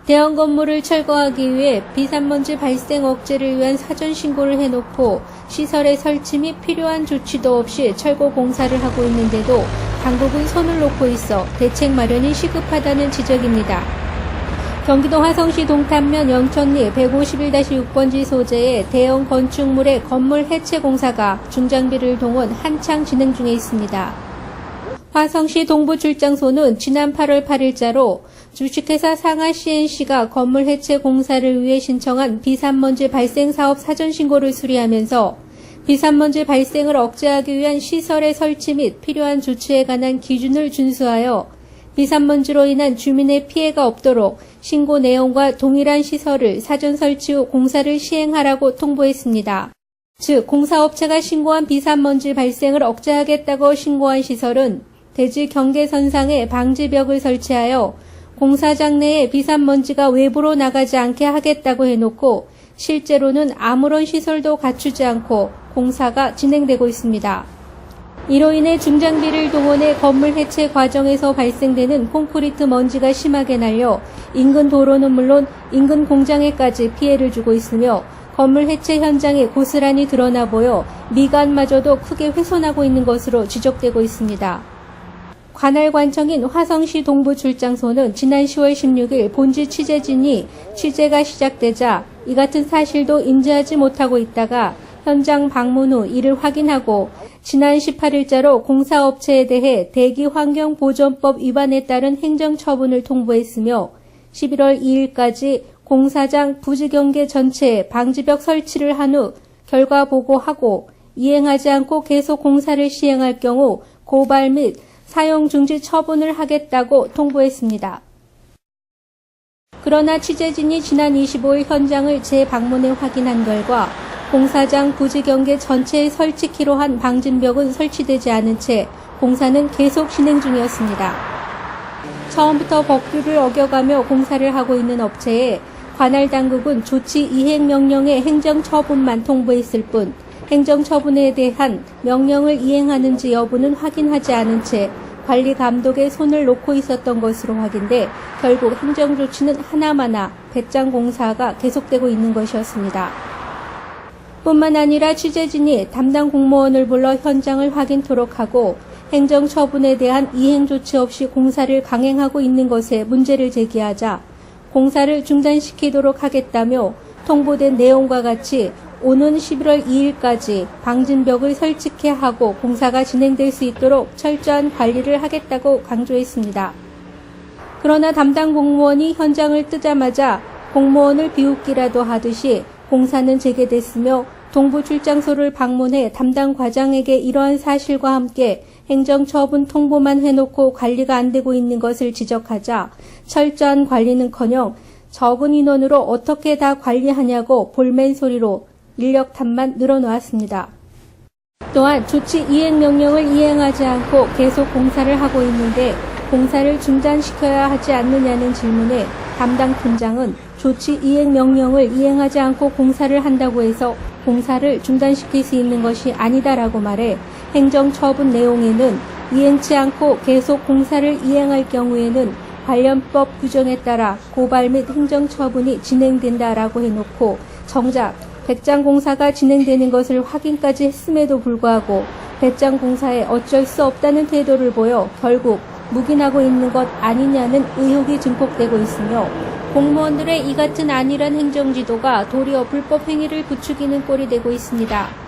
대형 건물을 철거하기 위해 비산먼지 발생 억제를 위한 사전 신고를 해놓고 시설의 설치 및 필요한 조치도 없이 철거 공사를 하고 있는데도 당국은 손을 놓고 있어 대책 마련이 시급하다는 지적입니다. 경기도 화성시 동탄면 영천리 151-6번지 소재의 대형 건축물의 건물 해체 공사가 중장비를 동원 한창 진행 중에 있습니다. 화성시 동부출장소는 지난 8월 8일자로 주식회사 상하 CNC가 건물 해체 공사를 위해 신청한 비산먼지 발생 사업 사전 신고를 수리하면서 비산먼지 발생을 억제하기 위한 시설의 설치 및 필요한 조치에 관한 기준을 준수하여 비산먼지로 인한 주민의 피해가 없도록 신고 내용과 동일한 시설을 사전 설치 후 공사를 시행하라고 통보했습니다. 즉, 공사업체가 신고한 비산먼지 발생을 억제하겠다고 신고한 시설은 대지 경계선상에 방지벽을 설치하여 공사장 내에 비산먼지가 외부로 나가지 않게 하겠다고 해놓고 실제로는 아무런 시설도 갖추지 않고 공사가 진행되고 있습니다. 이로 인해 중장비를 동원해 건물 해체 과정에서 발생되는 콘크리트 먼지가 심하게 날려 인근 도로는 물론 인근 공장에까지 피해를 주고 있으며 건물 해체 현장에 고스란히 드러나 보여 미관마저도 크게 훼손하고 있는 것으로 지적되고 있습니다. 관할관청인 화성시 동부출장소는 지난 10월 16일 본지 취재진이 취재가 시작되자 이 같은 사실도 인지하지 못하고 있다가 현장 방문 후 이를 확인하고 지난 18일자로 공사업체에 대해 대기환경보전법 위반에 따른 행정처분을 통보했으며 11월 2일까지 공사장 부지경계 전체에 방지벽 설치를 한 후 결과 보고하고 이행하지 않고 계속 공사를 시행할 경우 고발 및 사용 중지 처분을 하겠다고 통보했습니다. 그러나 취재진이 지난 25일 현장을 재방문해 확인한 결과 공사장 부지경계 전체에 설치키로 한 방진벽은 설치되지 않은 채 공사는 계속 진행 중이었습니다. 처음부터 법규를 어겨가며 공사를 하고 있는 업체에 관할 당국은 조치 이행 명령의 행정처분만 통보했을 뿐 행정처분에 대한 명령을 이행하는지 여부는 확인하지 않은 채 관리 감독에 손을 놓고 있었던 것으로 확인돼 결국 행정조치는 하나마나 배짱 공사가 계속되고 있는 것이었습니다. 뿐만 아니라 취재진이 담당 공무원을 불러 현장을 확인토록 하고 행정처분에 대한 이행조치 없이 공사를 강행하고 있는 것에 문제를 제기하자 공사를 중단시키도록 하겠다며 통보된 내용과 같이 오는 11월 2일까지 방진벽을 설치케 하고 공사가 진행될 수 있도록 철저한 관리를 하겠다고 강조했습니다. 그러나 담당 공무원이 현장을 뜨자마자 공무원을 비웃기라도 하듯이 공사는 재개됐으며 동부출장소를 방문해 담당 과장에게 이러한 사실과 함께 행정처분 통보만 해놓고 관리가 안 되고 있는 것을 지적하자 철저한 관리는커녕 적은 인원으로 어떻게 다 관리하냐고 볼멘 소리로 인력 탓만 늘어놓았습니다. 또한 조치 이행 명령을 이행하지 않고 계속 공사를 하고 있는데 공사를 중단시켜야 하지 않느냐는 질문에 담당 팀장은 조치 이행 명령을 이행하지 않고 공사를 한다고 해서 공사를 중단시킬 수 있는 것이 아니다라고 말해 행정처분 내용에는 이행치 않고 계속 공사를 이행할 경우에는 관련법 규정에 따라 고발 및 행정처분이 진행된다라고 해놓고 정작 배짱 공사가 진행되는 것을 확인까지 했음에도 불구하고 배짱 공사에 어쩔 수 없다는 태도를 보여 결국 묵인하고 있는 것 아니냐는 의혹이 증폭되고 있으며 공무원들의 이 같은 안일한 행정지도가 도리어 불법 행위를 부추기는 꼴이 되고 있습니다.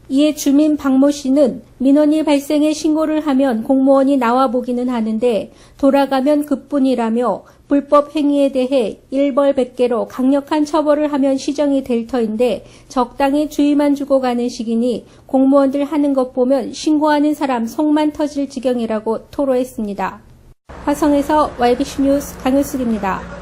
이에 주민 박모 씨는 민원이 발생해 신고를 하면 공무원이 나와보기는 하는데 돌아가면 그뿐이라며 불법 행위에 대해 일벌백계로 강력한 처벌을 하면 시정이 될 터인데 적당히 주의만 주고 가는 시기니 공무원들 하는 것 보면 신고하는 사람 속만 터질 지경이라고 토로했습니다. 화성에서 YBC 뉴스 강효숙입니다.